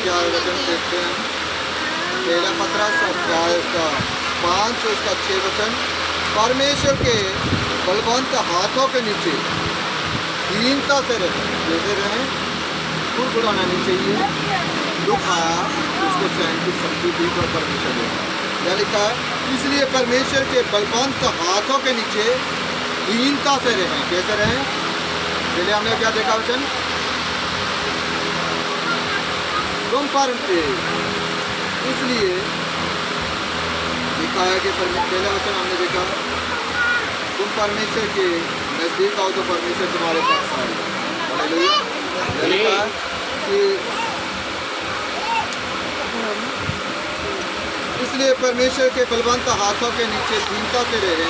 क्या वचन देखते हैं। पहला पत्रस अध्याय उसका 5 उसका 6 वचन, परमेश्वर के बलवंत हाथों के नीचे दीनता से रहें। जैसे रहें, गुड़गुड़ाना नहीं चाहिए, दुख आया उसको सहन की शक्ति दी तो परमेश्वर देगा। क्या लिखा है? इसलिए परमेश्वर के बलवंत हाथों के नीचे दीनता से रहें। कैसे रहें? पहले हमने क्या देखा वचन, तुम पर इसलिए लिखा है कि पहला वचन हमने देखा, तुम परमेश्वर के नजदीक आओ तो परमेश्वर तुम्हारे पास आएगा। हालेलुया। लिखा है कि इसलिए परमेश्वर के बलवंत हाथों के नीचे दीनता से रहे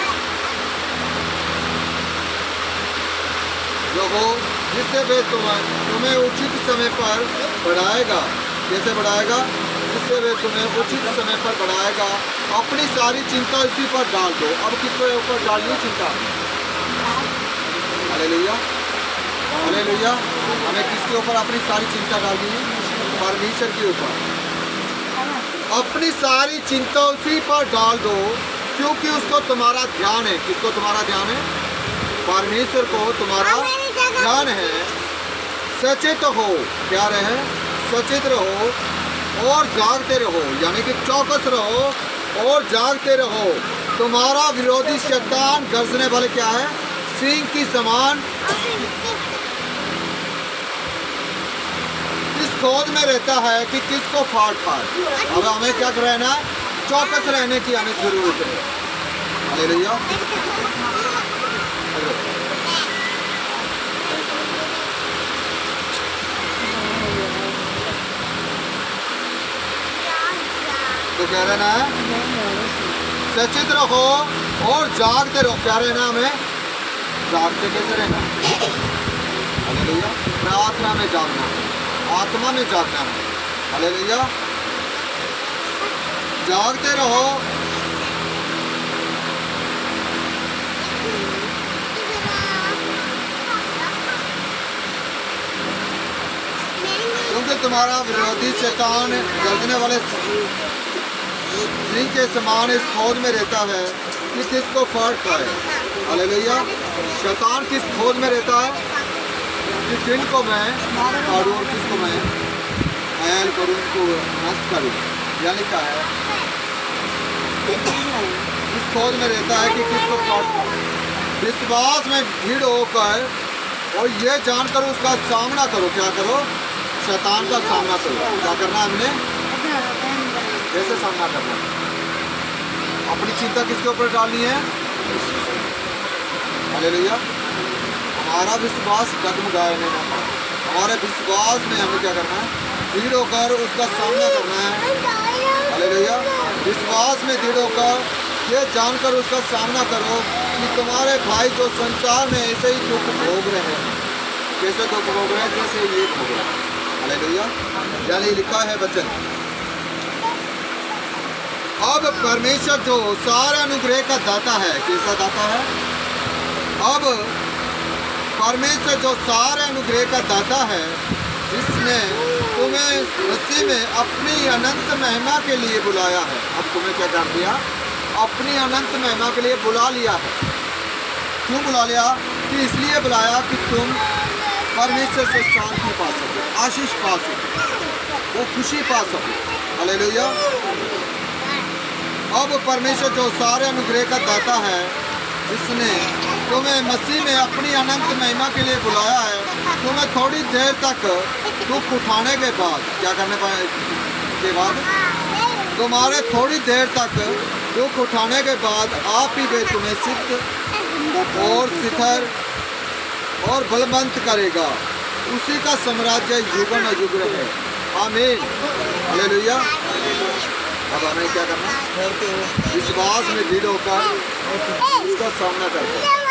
रहो, जिससे वे तुम्हें उचित समय पर बढ़ाएगा। कैसे बढ़ाएगा? जिससे वे तुम्हें उचित समय पर बढ़ाएगा। अपनी सारी चिंता इसी पर डाल दो। अब किसके ऊपर डालिए चिंता? Hallelujah, hallelujah. हमें किसके ऊपर अपनी सारी चिंता डालनी है? परमेश्वर के ऊपर। अपनी सारी चिंता उसी पर डाल दो, क्योंकि उसको तुम्हारा ध्यान है। किसको तुम्हारा ध्यान है? परमेश्वर को तुम्हारा ध्यान है। सचेत हो, क्या रहे? सचेत रहो और जागते रहो, यानी कि चौकस रहो और जागते रहो। तुम्हारा विरोधी शैतान गरजने वाले क्या है? सिंह की समान इस खोज में रहता है कि किसको फाड़ पाए। अब हमें क्या रहना है? चौकस रहने की हमें जरूरत है। हालेलुया। तो क्या रहना है? सचेत रहो और जागते रहो। क्या रहना हमें? जागते कैसे रहना? हालेलुया। प्रार्थना में जागना, आत्मा में जागना है। हालेलुया। जागते रहो, क्योंकि तुम्हारा विरोधी शैतान गरजने वाले सिंह के समान इस खोज में रहता है कि किसको फाड़ पाए। हालेलुया। शैतान किस खोज में रहता है कि किनको मैं फाड़ूं और किसको मैं घायल करूं, उनको नष्ट करूं। यानी क्या है? इस खोज में रहता है कि किसको फाड़ पाए। विश्वास में भीड़ होकर और ये जानकर उसका सामना करो। क्या करो? शैतान का सामना करो। क्या करना है हमने? कैसे सामना करना है? अपनी चिंता किसके ऊपर डालनी है? हालेलुया। हमारा विश्वास डगमगाए नहीं ना पाए। हमारे विश्वास में हमें क्या करना है? दृढ़ होकर उसका सामना करना है। हालेलुया। विश्वास में दृढ़ होकर ये जानकर उसका सामना करो कि तुम्हारे भाई जो संसार में ऐसे ही दुख भोग रहे हैं। कैसे दुख भोग रहे हैं? जैसे ये भोग रहे हैं। हालेलुया। यानी लिखा है वचन, अब परमेश्वर जो सारे अनुग्रह का दाता है। कैसा दाता है? अब परमेश्वर जो सारे अनुग्रह का दाता है, जिसने तुम्हें मसीह में अपनी अनंत महिमा के लिए बुलाया है। अब तुम्हें क्या कर दिया? अपनी अनंत महिमा के लिए बुला लिया है। क्यों बुला लिया? कि इसलिए बुलाया कि तुम परमेश्वर से शांति पा सको, आशीष पा सको, वो खुशी पा सको। हालेलुया। अब परमेश्वर जो सारे अनुग्रह का दाता है, जिसने तुम्हें मसीह में अपनी अनंत महिमा के लिए बुलाया है, तुम्हें थोड़ी देर तक दुख उठाने के बाद क्या करने के बाद? तुम्हारे थोड़ी देर तक दुख उठाने के बाद आप ही वे तुम्हें सिद्ध और शिखर और बलवंत करेगा। उसी का साम्राज्य युगन युग है। आमीन। हालेलुया। अब हमें क्या करना? विश्वास में दृढ़ होकर उसका सामना करते हैं।